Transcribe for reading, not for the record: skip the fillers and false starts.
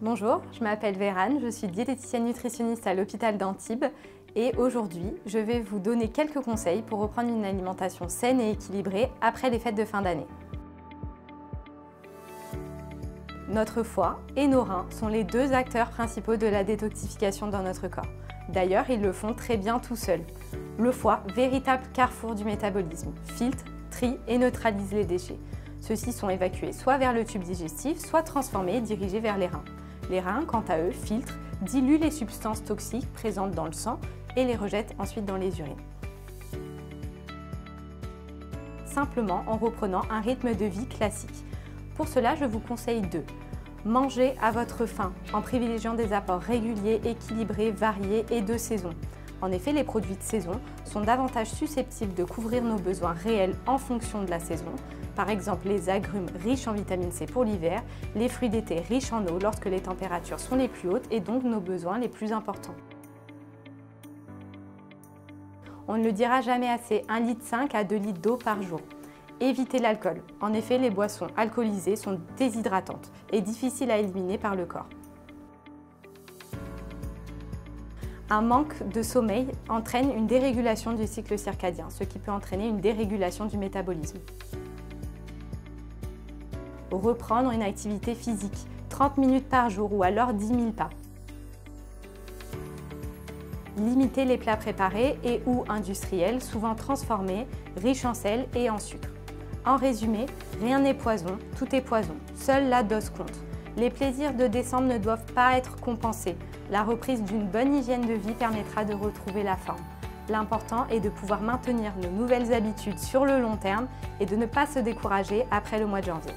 Bonjour, je m'appelle Vérane, je suis diététicienne nutritionniste à l'hôpital d'Antibes et aujourd'hui, je vais vous donner quelques conseils pour reprendre une alimentation saine et équilibrée après les fêtes de fin d'année. Notre foie et nos reins sont les deux acteurs principaux de la détoxification dans notre corps. D'ailleurs, ils le font très bien tout seuls. Le foie, véritable carrefour du métabolisme, filtre, trie et neutralise les déchets. Ceux-ci sont évacués soit vers le tube digestif, soit transformés et dirigés vers les reins. Les reins, quant à eux, filtrent, diluent les substances toxiques présentes dans le sang et les rejettent ensuite dans les urines. Simplement en reprenant un rythme de vie classique. Pour cela, je vous conseille de manger à votre faim en privilégiant des apports réguliers, équilibrés, variés et de saison. En effet, les produits de saison sont davantage susceptibles de couvrir nos besoins réels en fonction de la saison. Par exemple, les agrumes riches en vitamine C pour l'hiver, les fruits d'été riches en eau lorsque les températures sont les plus hautes et donc nos besoins les plus importants. On ne le dira jamais assez, 1,5 litre à 2 litres d'eau par jour. Évitez l'alcool. En effet, les boissons alcoolisées sont déshydratantes et difficiles à éliminer par le corps. Un manque de sommeil entraîne une dérégulation du cycle circadien, ce qui peut entraîner une dérégulation du métabolisme. Reprendre une activité physique, 30 minutes par jour ou alors 10 000 pas. Limiter les plats préparés et ou industriels, souvent transformés, riches en sel et en sucre. En résumé, rien n'est poison, tout est poison. Seule la dose compte. Les plaisirs de décembre ne doivent pas être compensés. La reprise d'une bonne hygiène de vie permettra de retrouver la forme. L'important est de pouvoir maintenir nos nouvelles habitudes sur le long terme et de ne pas se décourager après le mois de janvier.